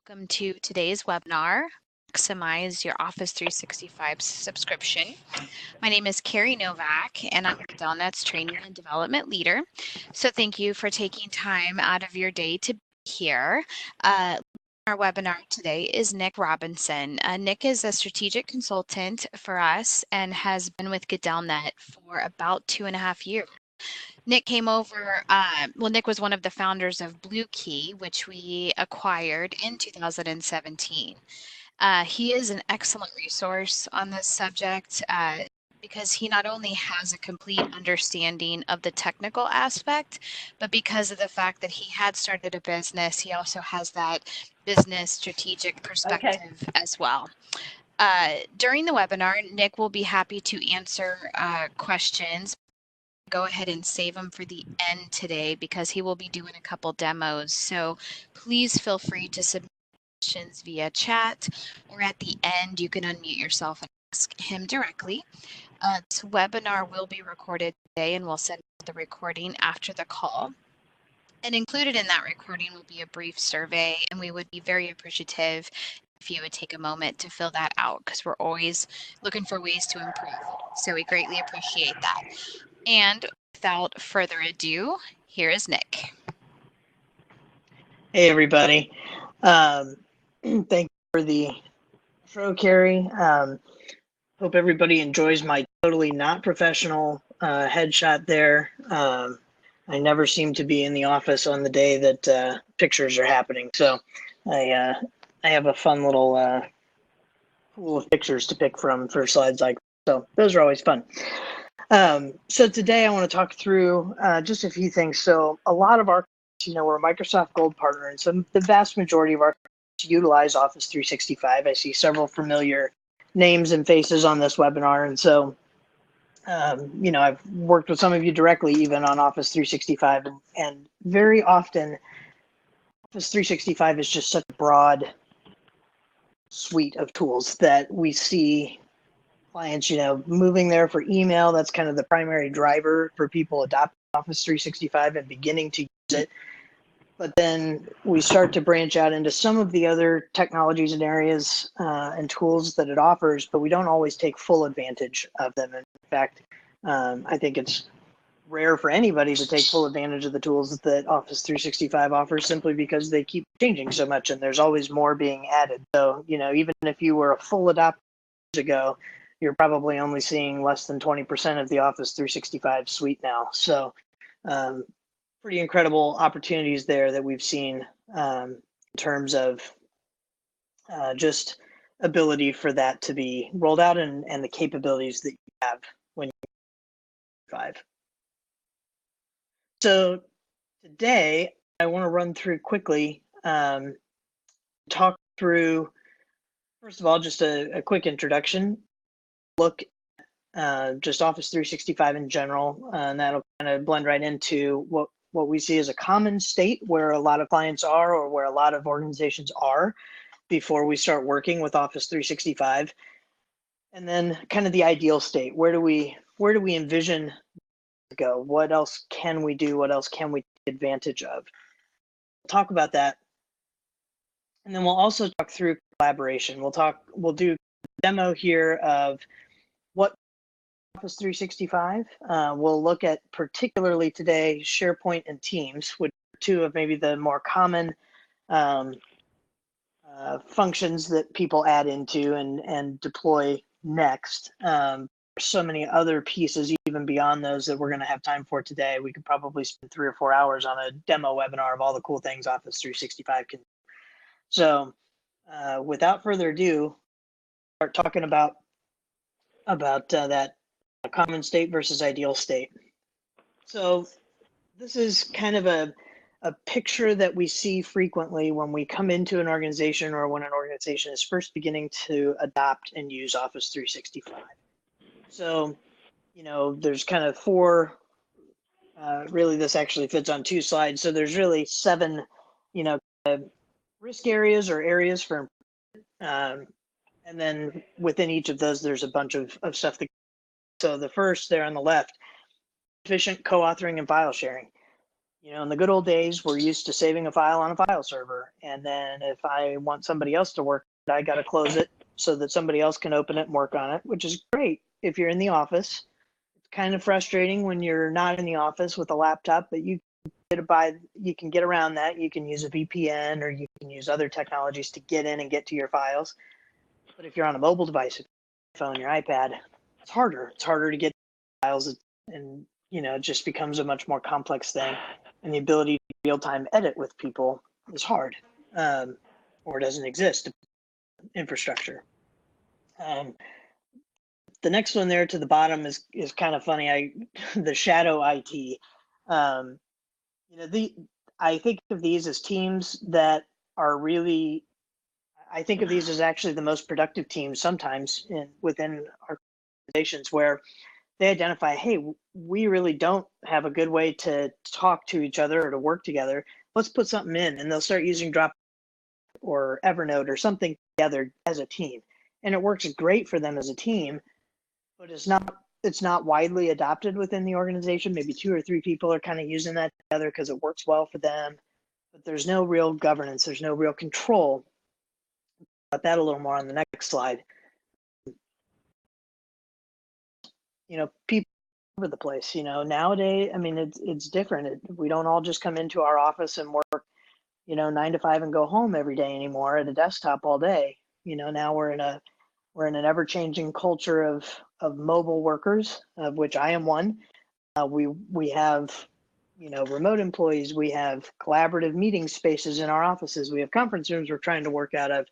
Welcome to today's webinar, Maximize Your Office 365 Subscription. My name is Carrie Novak, and I'm Delnet's Training and Development Leader. So thank you for taking time out of your day to be here. Our webinar today is Nick Robinson. Nick is a strategic consultant for us and has been with GoodellNet for about 2.5 years. Nick came over, Nick was one of the founders of Bluekey, which we acquired in 2017. He is an excellent resource on this subject because he not only has a complete understanding of the technical aspect, but because of the fact that he had started a business, he also has that business strategic perspective as well. During the webinar, Nick will be happy to answer questions. Go ahead and save them for the end today because he will be doing a couple demos. So please feel free to submit questions via chat, or at the end you can unmute yourself and ask him directly. This webinar will be recorded today, and we'll send the recording after the call. And included in that recording will be a brief survey, and we would be very appreciative if you would take a moment to fill that out because we're always looking for ways to improve. So we greatly appreciate that. And without further ado, here is Nick. Hey, everybody. Thank you for the intro, Carrie. Hope everybody enjoys my totally not professional headshot there. I never seem to be in the office on the day that pictures are happening. So I have a fun little pool of pictures to pick from for slides like that. So those are always fun. So today I want to talk through just a few things. So a lot of our, we're a Microsoft Gold partner, and so the vast majority of our utilize Office 365. I see several familiar names and faces on this webinar, and so I've worked with some of you directly even on Office 365, and very often Office 365 is just such a broad suite of tools that we see clients, moving there for email. That's kind of the primary driver for people adopting Office 365 and beginning to use it. But then we start to branch out into some of the other technologies and areas and tools that it offers, but we don't always take full advantage of them. In fact, I think it's rare for anybody to take full advantage of the tools that Office 365 offers simply because they keep changing so much and there's always more being added. So, even if you were a full adopter years ago, you're probably only seeing less than 20% of the Office 365 suite now. So pretty incredible opportunities there that we've seen in terms of just ability for that to be rolled out and the capabilities that you have when you 5. So today I want to run through quickly, talk through, first of all, just a quick introduction, look just Office 365 in general, and that'll kind of blend right into what we see as a common state where a lot of clients are or where a lot of organizations are before we start working with Office 365. And then kind of the ideal state. Where do we envision to go? What else can we do? What else can we take advantage of? We'll talk about that. And then we'll also talk through collaboration. We'll do a demo here of what Office 365. We'll look at particularly today SharePoint and Teams, which are two of maybe the more common functions that people add into and deploy next. So many other pieces even beyond those that we're going to have time for today. We could probably spend 3 or 4 hours on a demo webinar of all the cool things Office 365 can do. So without further ado, start talking about that common state versus ideal state. So this is kind of a picture that we see frequently when we come into an organization or when an organization is first beginning to adopt and use Office 365. So, there's kind of 4, really this actually fits on 2 slides. So there's really 7, risk areas or areas for, and then within each of those, there's a bunch of stuff. So the first there on the left, efficient co-authoring and file sharing. In the good old days, we're used to saving a file on a file server. And then if I want somebody else to work, I got to close it so that somebody else can open it and work on it, which is great if you're in the office. It's kind of frustrating when you're not in the office with a laptop, but you can get around that. You can use a VPN or you can use other technologies to get in and get to your files. But if you're on a mobile device, your phone, your iPad, it's harder. It's harder to get files, and it just becomes a much more complex thing. And the ability to real time edit with people is hard, or doesn't exist. Infrastructure. The next one there to the bottom is kind of funny. The shadow IT. I think of these as teams that are really. I think of these as actually the most productive teams sometimes within our organizations, where they identify, hey, we really don't have a good way to talk to each other or to work together. Let's put something in, and they'll start using Drop or Evernote or something together as a team, and it works great for them as a team. But it's not widely adopted within the organization. Maybe 2 or 3 people are kind of using that together because it works well for them. But there's no real governance. There's no real control. About that a little more on the next slide. People all over the place. Nowadays, I mean, it's different. We don't all just come into our office and work, 9 to 5 and go home every day anymore at a desktop all day. Now we're in an ever-changing culture of mobile workers, of which I am one. We have remote employees. We have collaborative meeting spaces in our offices. We have conference rooms we're trying to work out of.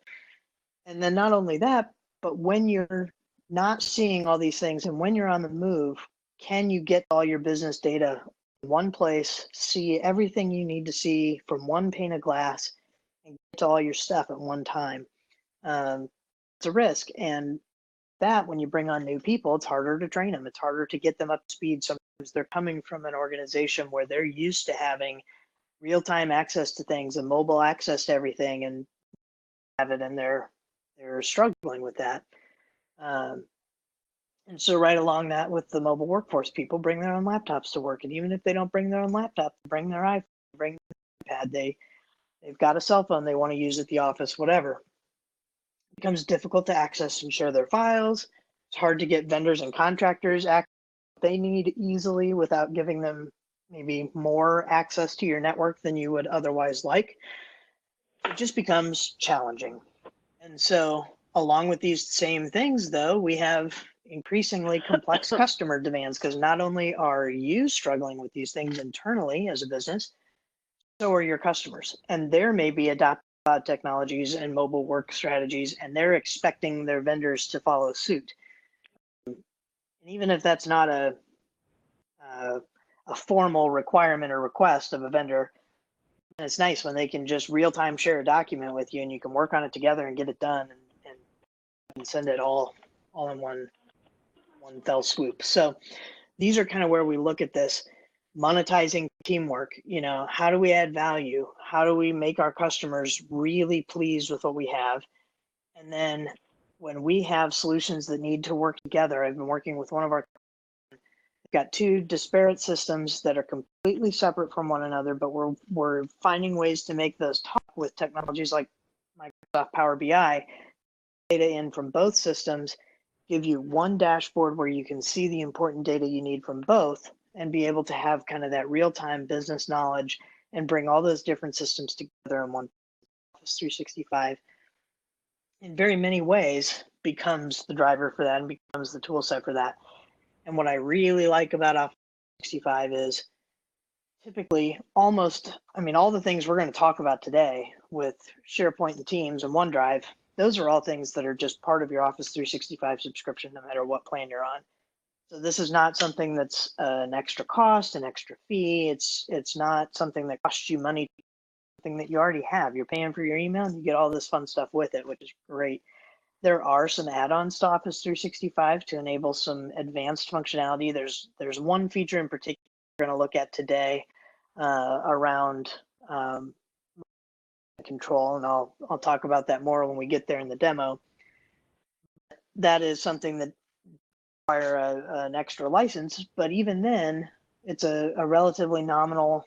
And then not only that, but when you're not seeing all these things and when you're on the move, can you get all your business data in one place, see everything you need to see from one pane of glass, and get to all your stuff at one time? It's a risk. And that when you bring on new people, it's harder to train them. It's harder to get them up to speed. Sometimes they're coming from an organization where they're used to having real-time access to things and mobile access to everything, and have it, and they're struggling with that. And so right along that with the mobile workforce, people bring their own laptops to work. And even if they don't bring their own laptop, they bring their iPhone, bring their iPad, they've got a cell phone they want to use at the office, whatever. It becomes difficult to access and share their files. It's hard to get vendors and contractors access they need easily without giving them maybe more access to your network than you would otherwise like. It just becomes challenging. And so along with these same things, though, we have increasingly complex customer demands, because not only are you struggling with these things internally as a business, so are your customers. And there may be adopting cloud technologies and mobile work strategies, and they're expecting their vendors to follow suit. And even if that's not a formal requirement or request of a vendor, and it's nice when they can just real-time share a document with you and you can work on it together and get it done and send it all in one fell swoop. So these are kind of where we look at this monetizing teamwork. How do we add value? How do we make our customers really pleased with what we have? And then when we have solutions that need to work together, I've been working with one of our got 2 disparate systems that are completely separate from one another, but we're finding ways to make those talk with technologies like Microsoft Power BI, data in from both systems, give you one dashboard where you can see the important data you need from both and be able to have kind of that real-time business knowledge and bring all those different systems together in one. Office 365 in very many ways becomes the driver for that and becomes the tool set for that. And what I really like about Office 365 is typically all the things we're going to talk about today with SharePoint and Teams and OneDrive, those are all things that are just part of your Office 365 subscription, no matter what plan you're on. So this is not something that's an extra cost, an extra fee. It's not something that costs you money, something that you already have. You're paying for your email and you get all this fun stuff with it, which is great. There are some add-ons to Office 365 to enable some advanced functionality. There's one feature in particular we're going to look at today around control, and I'll talk about that more when we get there in the demo. That is something that requires an extra license, but even then, it's a relatively nominal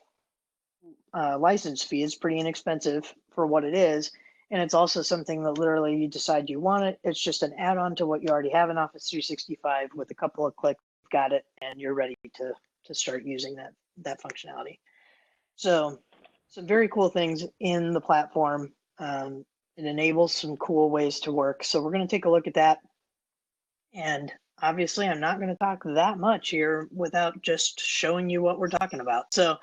license fee. It's pretty inexpensive for what it is. And it's also something that literally you decide you want it. It's just an add-on to what you already have in Office 365 with a couple of clicks, got it, and you're ready to start using that functionality. So some very cool things in the platform. It enables some cool ways to work. So we're going to take a look at that. And obviously, I'm not going to talk that much here without just showing you what we're talking about. So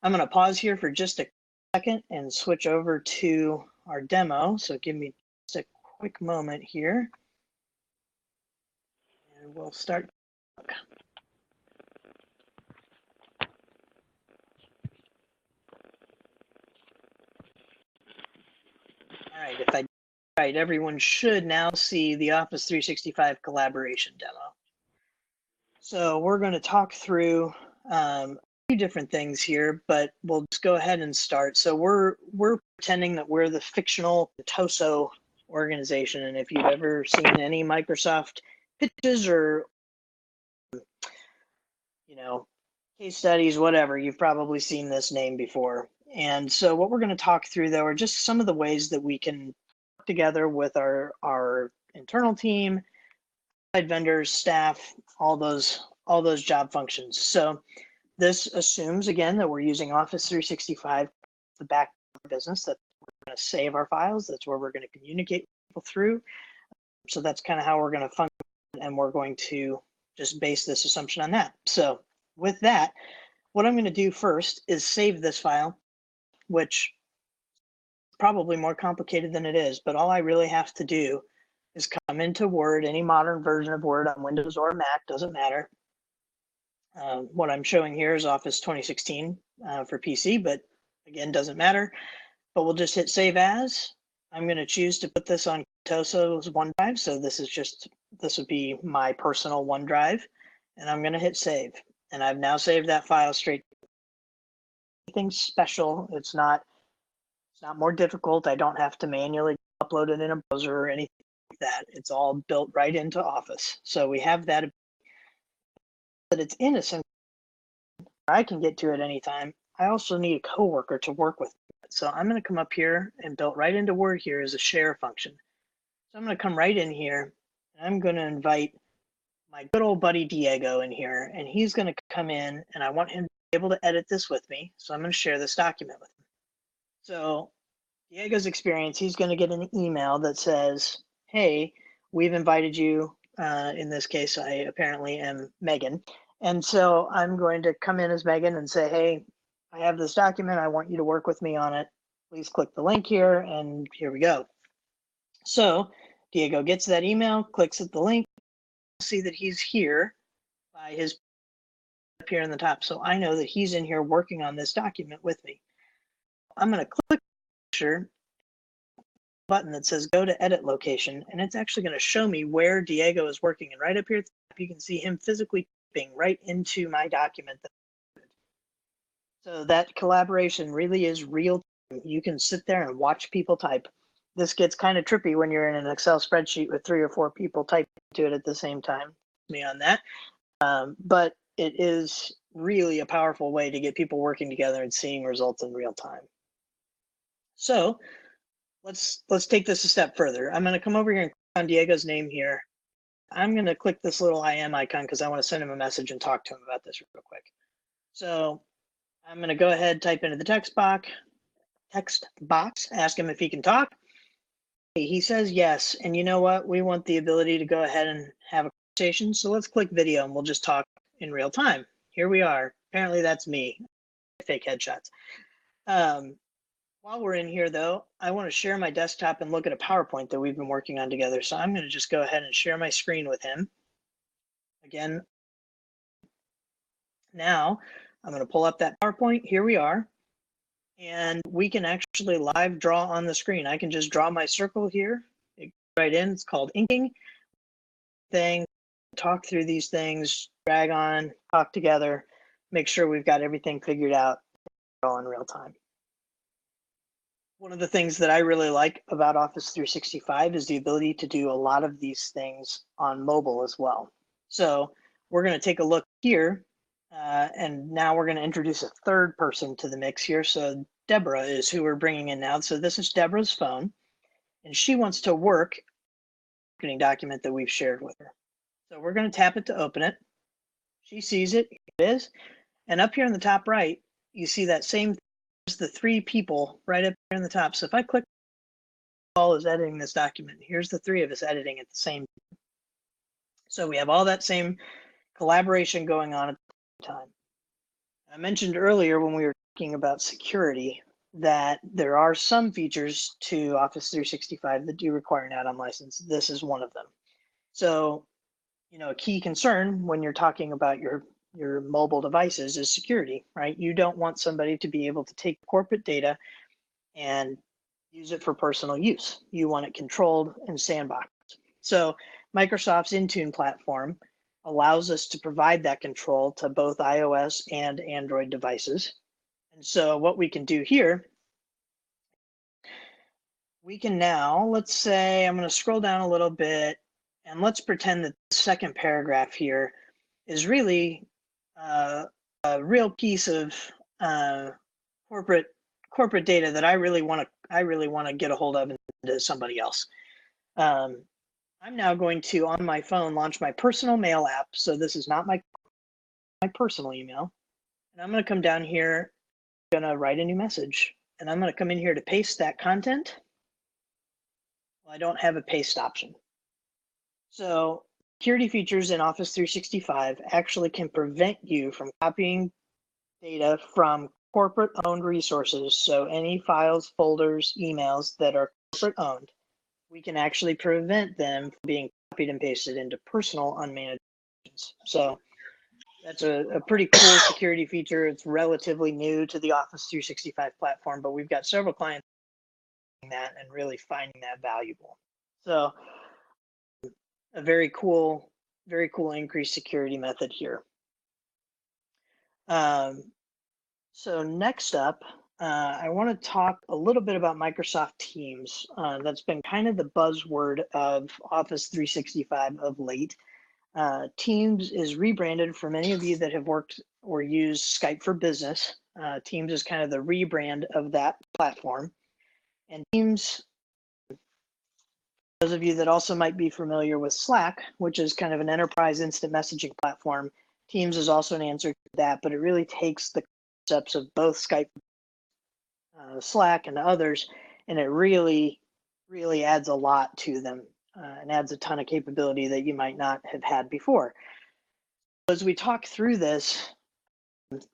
I'm going to pause here for just a second and switch over to our demo. So give me just a quick moment here. And we'll start. All right, right, everyone should now see the Office 365 collaboration demo. So we're going to talk through a few different things here, but we'll just go ahead and start. So we're pretending that we're the fictional TOSO organization, and if you've ever seen any Microsoft pitches or case studies, whatever, you've probably seen this name before. And so what we're going to talk through, though, are just some of the ways that we can work together with our internal team, vendors, staff, all those job functions. So this assumes, again, that we're using Office 365, the back business, that we're going to save our files. That's where we're going to communicate with people through. So that's kind of how we're going to function, and we're going to just base this assumption on that. So with that, what I'm going to do first is save this file, which is probably more complicated than it is, but all I really have to do is come into Word, any modern version of Word on Windows or Mac, doesn't matter. What I'm showing here is Office 2016 for PC, but again, doesn't matter. But we'll just hit Save As. I'm going to choose to put this on TOSO's OneDrive. So this would be my personal OneDrive, and I'm going to hit Save. And I've now saved that file straight. Anything special. It's not more difficult. I don't have to manually upload it in a browser or anything like that. It's all built right into Office. So we have that, but it's innocent. I can get to it anytime. I also need a coworker to work with. So I'm going to come up here, and built right into Word here is a share function. So I'm going to come right in here, and I'm going to invite my good old buddy Diego in here, and he's going to come in, and I want him to be able to edit this with me. So I'm going to share this document with him. So Diego's experience, he's going to get an email that says, hey, we've invited you. In this case, I apparently am Megan. And so I'm going to come in as Megan and say, hey, I have this document. I want you to work with me on it. Please click the link here, and here we go. So Diego gets that email, clicks at the link, see that he's here by his up here in the top. So I know that he's in here working on this document with me. I'm going to click the button that says go to edit location, and it's actually going to show me where Diego is working. And right up here at the top, you can see him physically typing right into my document. So that collaboration really is real time. You can sit there and watch people type. This gets kind of trippy when you're in an Excel spreadsheet with 3 or 4 people typing to it at the same time. Me on that. But it is really a powerful way to get people working together and seeing results in real time. So let's take this a step further. I'm going to come over here and click on Diego's name here. I'm going to click this little I am icon because I want to send him a message and talk to him about this real quick. So I'm going to go ahead, type into the text box, ask him if he can talk. He says yes. And you know what? We want the ability to go ahead and have a conversation. So let's click video, and we'll just talk in real time. Here we are. Apparently that's me. Fake headshots. While we're in here, though, I want to share my desktop and look at a PowerPoint that we've been working on together. So I'm going to just go ahead and share my screen with him. Again, now I'm going to pull up that PowerPoint. Here we are. And we can actually live draw on the screen. I can just draw my circle here. It goes right in. It's called inking. Talk through these things, drag on, talk together, make sure we've got everything figured out all in real time. One of the things that I really like about Office 365 is the ability to do a lot of these things on mobile as well. So we're going to take a look here. And now we're going to introduce a third person to the mix here. So Deborah is who we're bringing in now. So this is Deborah's phone, and she wants to work the marketing document that we've shared with her. So we're going to tap it to open it. She sees it. It is. And up here in the top right, you see that same, there's the three people right up here in the top. So if I click, Paul is editing this document. Here's the three of us editing at the same time. So we have all that same collaboration going on at the same time. I mentioned earlier when we were talking about security that there are some features to Office 365 that do require an add-on license. This is one of them. So, you know, a key concern when you're talking about your mobile devices is security, right? You don't want somebody to be able to take corporate data and use it for personal use. You want it controlled and sandboxed. So Microsoft's Intune platform allows us to provide that control to both iOS and Android devices. And so what we can do here, we can now, let's say, I'm going to scroll down a little bit, and let's pretend that the second paragraph here is really a real piece of corporate data that I really want to get a hold of and to somebody else. I'm now going to, on my phone, launch my personal mail app. So this is not my personal email. And I'm going to come down here, I'm going to write a new message. And I'm going to come in here to paste that content. Well, I don't have a paste option. So security features in Office 365 actually can prevent you from copying data from corporate owned resources. So any files, folders, emails that are corporate owned, we can actually prevent them from being copied and pasted into personal unmanaged. So that's a pretty cool security feature. It's relatively new to the Office 365 platform, but we've got several clients doing that and really finding that valuable. So a very cool increased security method here. So next up, I want to talk a little bit about Microsoft Teams. That's been kind of the buzzword of Office 365 of late. Teams is rebranded for many of you that have worked or used Skype for Business. Teams is kind of the rebrand of that platform. And Teams, those of you that also might be familiar with Slack, which is kind of an enterprise instant messaging platform, Teams is also an answer to that, but it really takes the concepts of both Skype, Slack, and others, and it really adds a lot to them and adds a ton of capability that you might not have had before. As we talk through this,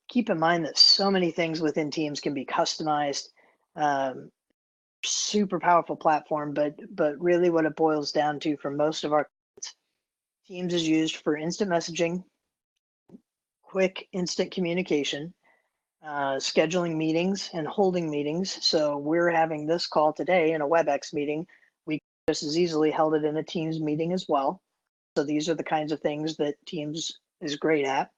keep in mind that so many things within Teams can be customized. Super powerful platform, but really what it boils down to for most of our clients, Teams is used for instant messaging, quick instant communication, scheduling meetings and holding meetings. So we're having this call today in a WebEx meeting. We just as easily held it in a Teams meeting as well. So these are the kinds of things that Teams is great at.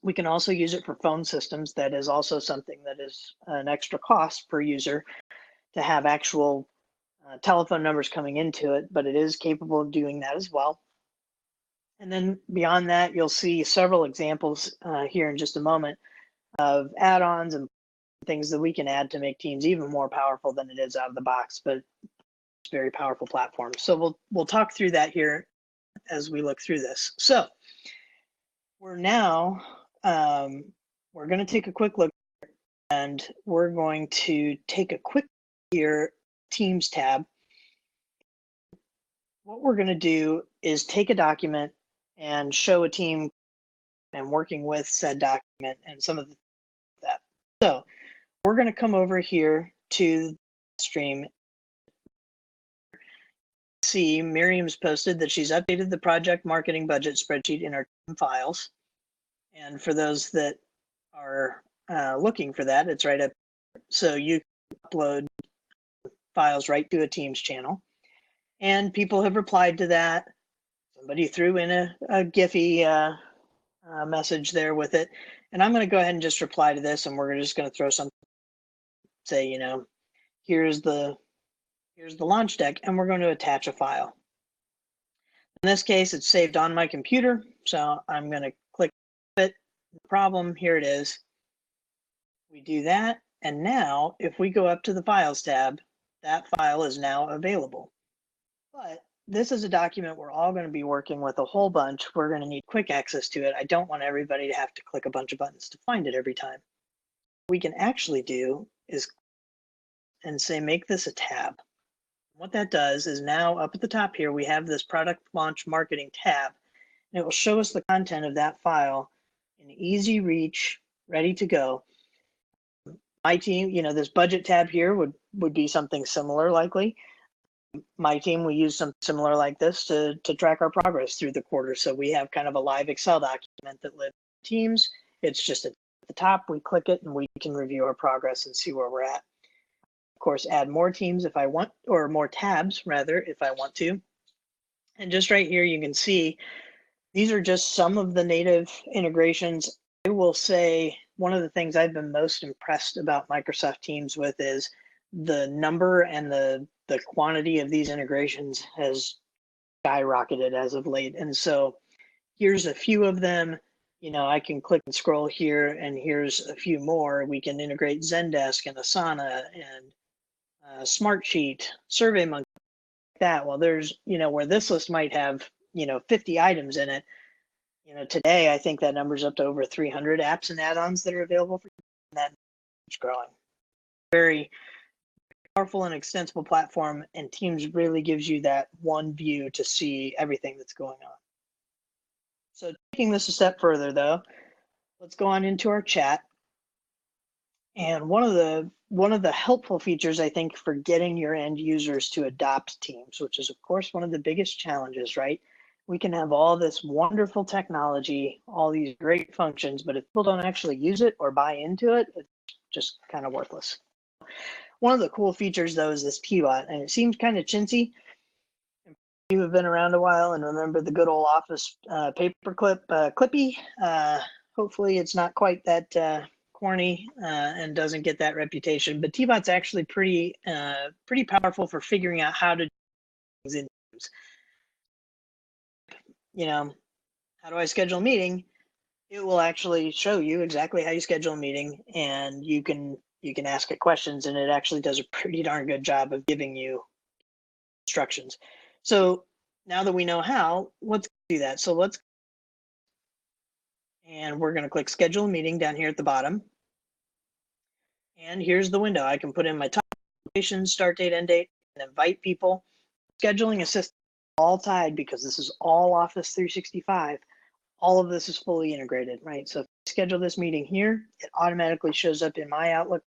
We can also use it for phone systems. That is also something that is an extra cost per user to have actual telephone numbers coming into it, but it is capable of doing that as well. And then beyond that, you'll see several examples here in just a moment of add-ons and things that we can add to make Teams even more powerful than it is out of the box, but it's a very powerful platform. So we'll talk through that here as we look through this. So we're now, we're going to take a quick look, and we're going to take a quick here Teams tab. What we're going to do is take a document and show a team and working with said document and some of that. So we're going to come over here to stream. See, Miriam's posted that she's updated the project marketing budget spreadsheet in our team files. And for those that are looking for that, it's right up. So you can upload files right to a Teams channel. And people have replied to that. Somebody threw in a Giphy message there with it. And I'm going to go ahead and just reply to this, and we're just going to throw something, say, you know, here's the launch deck, and we're going to attach a file. In this case, it's saved on my computer, so I'm going to click it. problem, here it is. We do that, and now if we go up to the Files tab, that file is now available. But this is a document we're all going to be working with a whole bunch. We're going to need quick access to it. I don't want everybody to have to click a bunch of buttons to find it every time. What we can actually do is and say make this a tab. What that does is now up at the top here, we have this product launch marketing tab, and it will show us the content of that file in easy reach, ready to go. My team, this budget tab here would be something similar likely. My team, we use something similar like this to track our progress through the quarter. So we have kind of a live Excel document that lives in Teams. It's just at the top, we click it and we can review our progress and see where we're at. Of course, add more teams if I want, or more tabs rather, if I want to. And just right here, you can see these are just some of the native integrations. I will say one of the things I've been most impressed about Microsoft Teams with is the number and the quantity of these integrations has skyrocketed as of late. And so here's a few of them. I can click and scroll here, and here's a few more. We can integrate Zendesk and Asana and Smartsheet, SurveyMonkey, that. Well, there's, where this list might have, 50 items in it. Today, I think that number's up to over 300 apps and add-ons that are available for that. It's growing. Very powerful and extensible platform, and Teams really gives you that one view to see everything that's going on. So taking this a step further, though, let's go on into our chat. And one of the helpful features, I think, for getting your end users to adopt Teams, which is, of course, one of the biggest challenges, right? We can have all this wonderful technology, all these great functions, but if people don't actually use it or buy into it, it's just kind of worthless. One of the cool features, though, is this T-Bot, and it seems kind of chintzy. You have been around a while and remember the good old Office paperclip Clippy. Hopefully it's not quite that corny and doesn't get that reputation, but T-Bot's actually pretty powerful for figuring out how to do things in Teams. How do I schedule a meeting? It will actually show you exactly how you schedule a meeting, and you can ask it questions, and it actually does a pretty darn good job of giving you instructions. So now that we know how, let's do that. So we're going to click schedule a meeting down here at the bottom. And here's the window. I can put in my time, location, start date, end date, and invite people. Scheduling assist all tied because this is all Office 365. All of this is fully integrated, right? So if I schedule this meeting here, it automatically shows up in my Outlook.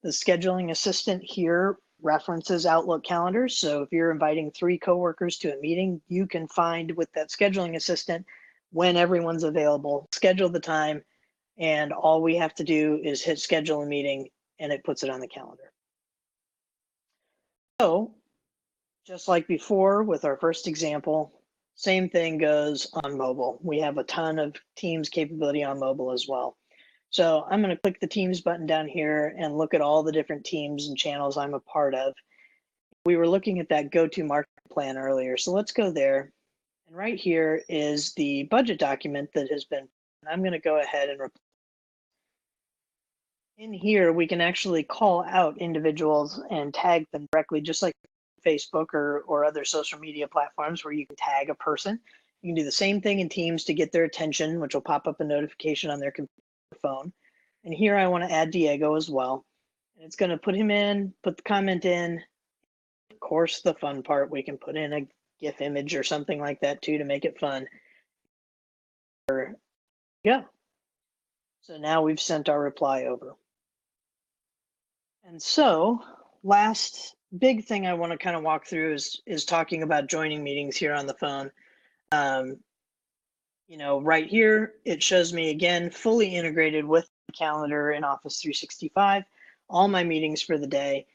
The scheduling assistant here references Outlook calendars. So if you're inviting 3 coworkers to a meeting, you can find with that scheduling assistant when everyone's available, schedule the time, and all we have to do is hit schedule a meeting and it puts it on the calendar. So just like before with our first example, same thing goes on mobile. We have a ton of Teams capability on mobile as well. So I'm going to click the Teams button down here and look at all the different teams and channels I'm a part of. We were looking at that go-to-market plan earlier, so let's go there. And right here is the budget document that has been, I'm going to go ahead and in here, we can actually call out individuals and tag them directly, just like Facebook or other social media platforms where you can tag a person. You can do the same thing in Teams to get their attention, which will pop up a notification on their computer phone. And here I want to add Diego as well. And it's going to put him in, put the comment in. Of course, the fun part, we can put in a GIF image or something like that too to make it fun. Yeah. So now we've sent our reply over. And so last big thing I want to kind of walk through is talking about joining meetings here on the phone. Right here, it shows me again, fully integrated with the calendar in Office 365, all my meetings for the day.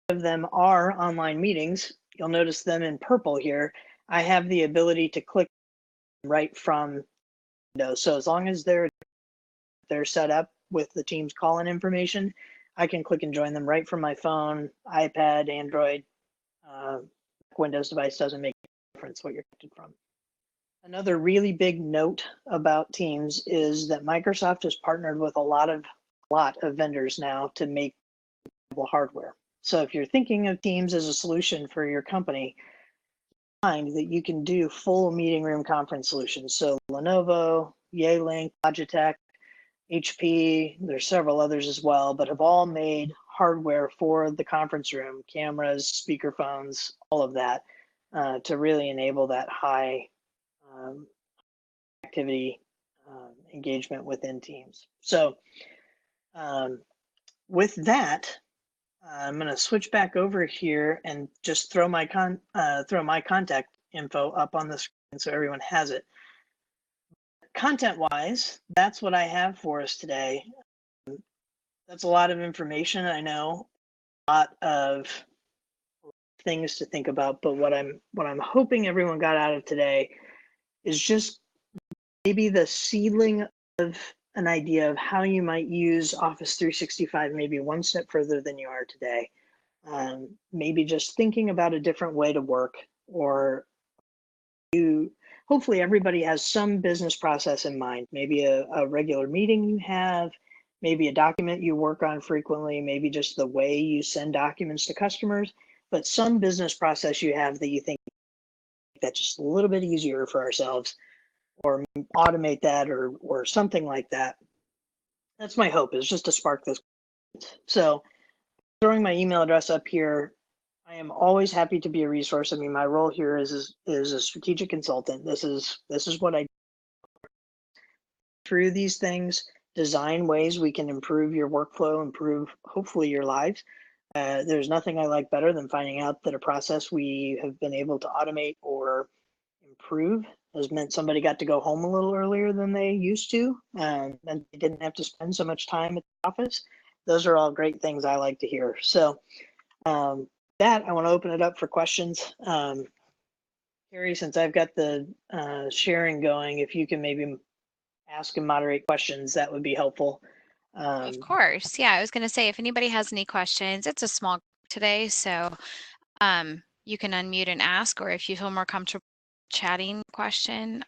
Of them are online meetings. You'll notice them in purple here. I have the ability to click right from Windows. So as long as they're set up with the Teams call-in information, I can click and join them right from my phone, iPad, Android. Windows device doesn't make a difference what you're connected from. Another really big note about Teams is that Microsoft has partnered with a lot of vendors now to make hardware. So if you're thinking of Teams as a solution for your company, find that you can do full meeting room conference solutions. So Lenovo, Yealink, Logitech, HP, there's several others as well, but have all made hardware for the conference room, cameras, speakerphones, all of that, to really enable that high um, activity engagement within Teams. So um, with that, I'm going to switch back over here and just throw my contact info up on the screen so everyone has it. Content-wise, that's what I have for us today. That's a lot of information, I know, a lot of things to think about, but what I'm hoping everyone got out of today is just maybe the seedling of an idea of how you might use Office 365 maybe one step further than you are today. Maybe just thinking about a different way to work, or hopefully everybody has some business process in mind, maybe a regular meeting you have, maybe a document you work on frequently, maybe just the way you send documents to customers, but some business process you have that you think that's just a little bit easier for ourselves, or automate that, or something like that. That's my hope, is just to spark this. So throwing my email address up here, I am always happy to be a resource. I mean, my role here is a strategic consultant. This is what I do. Through these things, design ways we can improve your workflow, improve hopefully your lives. There's nothing I like better than finding out that a process we have been able to automate or improve has meant somebody got to go home a little earlier than they used to, and they didn't have to spend so much time at the office. Those are all great things I like to hear. So that, I want to open it up for questions. Carrie, since I've got the sharing going, if you can maybe ask and moderate questions, that would be helpful. Of course. Yeah, I was going to say, if anybody has any questions, it's a small group today, so you can unmute and ask, or if you feel more comfortable chatting question,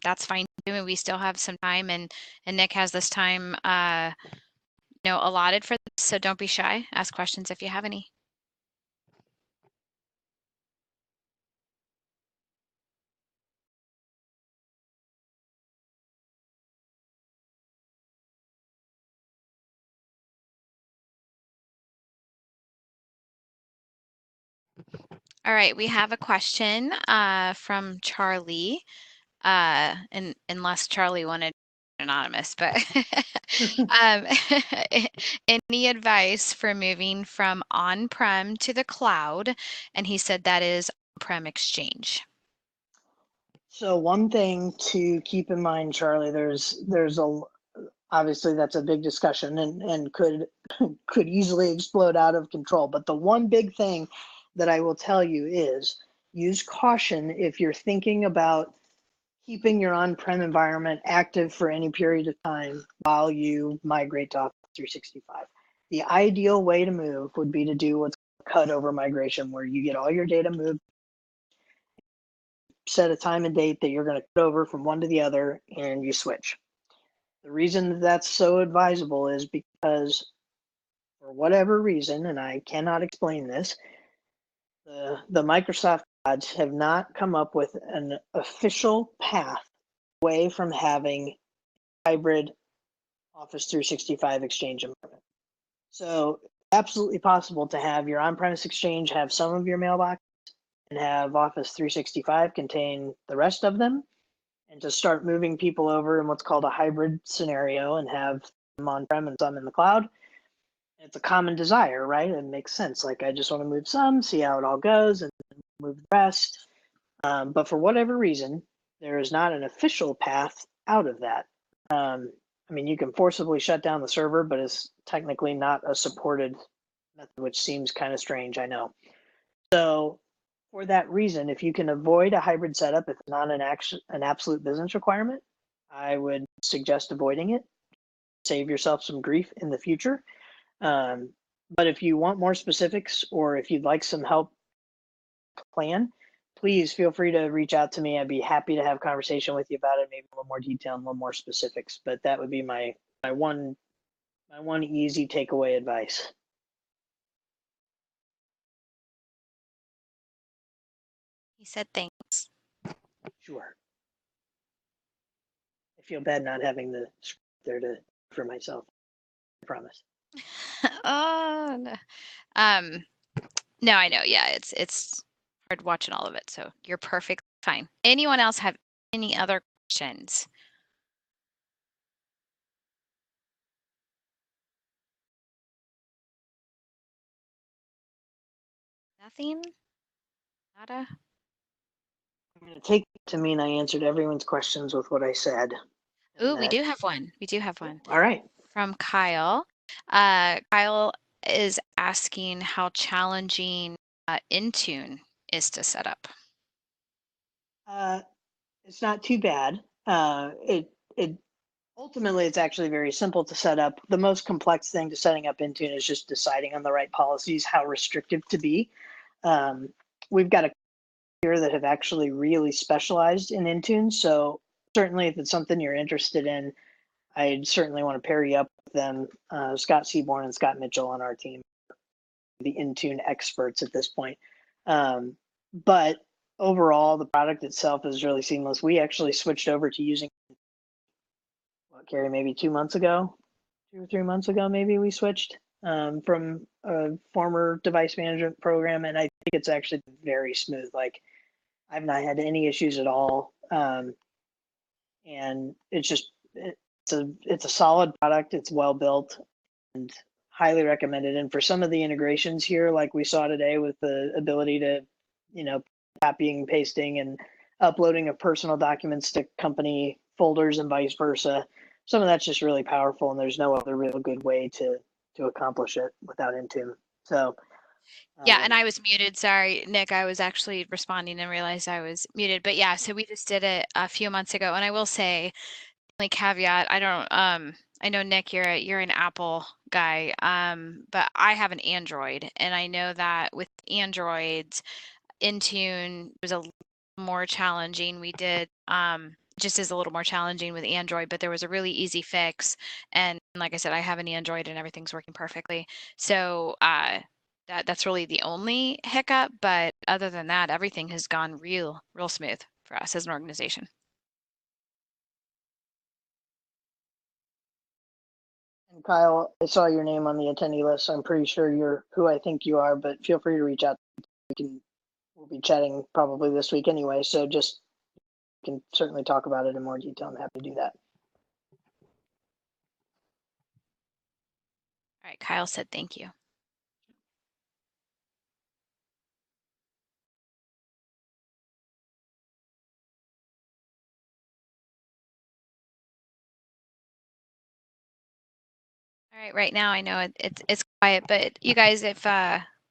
that's fine too. And we still have some time, and Nick has this time allotted for this, so don't be shy. Ask questions if you have any. All right, we have a question from Charlie, and unless Charlie wanted anonymous, but any advice for moving from on-prem to the cloud? And he said that is on-prem Exchange. So one thing to keep in mind, Charlie, there's obviously that's a big discussion and could easily explode out of control. But the one big thing that I will tell you is use caution if you're thinking about keeping your on-prem environment active for any period of time while you migrate to Office 365. The ideal way to move would be to do what's called cut over migration, where you get all your data moved, set a time and date that you're going to cut over from one to the other, and you switch. The reason that's so advisable is because, for whatever reason, and I cannot explain this, the Microsoft gods have not come up with an official path away from having hybrid Office 365 Exchange environment. So absolutely possible to have your on-premise Exchange have some of your mailbox and have Office 365 contain the rest of them, and to start moving people over in what's called a hybrid scenario and have them on-prem and some in the cloud. It's a common desire, right? It makes sense. Like, I just want to move some, see how it all goes, and move the rest. But for whatever reason, there is not an official path out of that. I mean, you can forcibly shut down the server, but it's technically not a supported method, which seems kind of strange, I know. So for that reason, if you can avoid a hybrid setup, if it's not an absolute business requirement, I would suggest avoiding it. Save yourself some grief in the future. But if you want more specifics, or if you'd like some help plan, please feel free to reach out to me. I'd be happy to have a conversation with you about it, maybe a little more detail and a little more specifics. But that would be my one easy takeaway advice. He said thanks. Sure. I feel bad not having the script there for myself. I promise. Oh, no. No, I know. Yeah, it's hard watching all of it. So you're perfect. Fine. Anyone else have any other questions? Nothing? Nada? I'm going to take it to mean I answered everyone's questions with what I said. Ooh, we do have one. We do have one. All right. From Kyle. Kyle is asking how challenging Intune is to set up. It's not too bad. It ultimately it's actually very simple to set up. The most complex thing to setting up Intune is just deciding on the right policies, how restrictive to be. We've got a here that have actually really specialized in Intune. So certainly if it's something you're interested in, I'd certainly want to pair you up with them. Scott Seaborn and Scott Mitchell on our team, the Intune experts at this point. But overall, the product itself is really seamless. We actually switched over to using, Carrie, maybe 2 months ago, 2 or 3 months ago, maybe we switched from a former device management program. And I think it's actually very smooth. Like I've not had any issues at all. And it's a solid product. It's well built and highly recommended. And for some of the integrations here, like we saw today with the ability to, copying, pasting, and uploading of personal documents to company folders and vice versa, some of that's just really powerful. And there's no other real good way to accomplish it without Intune. So Yeah, and I was muted. Sorry, Nick. I was actually responding and realized I was muted. But yeah, so we just did it a few months ago. And I will say, like caveat, I know Nick, you're an Apple guy, but I have an Android, and I know that with Androids, Intune was a little more challenging. We did just is a little more challenging with Android, but there was a really easy fix. And like I said, I have an Android and everything's working perfectly. So that's really the only hiccup. But other than that, everything has gone real smooth for us as an organization. And Kyle, I saw your name on the attendee list. So I'm pretty sure you're who I think you are, but feel free to reach out. We'll be chatting probably this week anyway. So just can certainly talk about it in more detail. I'm happy to do that. All right, Kyle said thank you. All right, right now I know it's quiet, but you guys,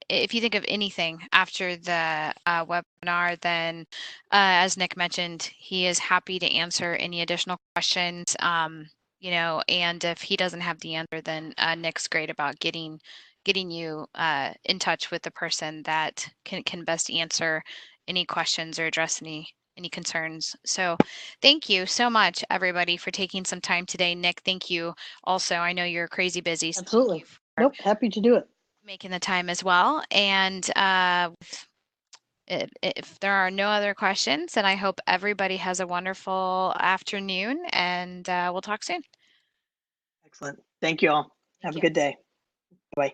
if you think of anything after the webinar, then as Nick mentioned, he is happy to answer any additional questions. And if he doesn't have the answer, then Nick's great about getting you in touch with the person that can best answer any questions or address any concerns. So thank you so much, everybody, for taking some time today. Nick, thank you also. I know you're crazy busy. So absolutely. Nope, happy to do it. Making the time as well. And if there are no other questions, then I hope everybody has a wonderful afternoon, and we'll talk soon. Excellent. Thank you all. Have a good day. Bye.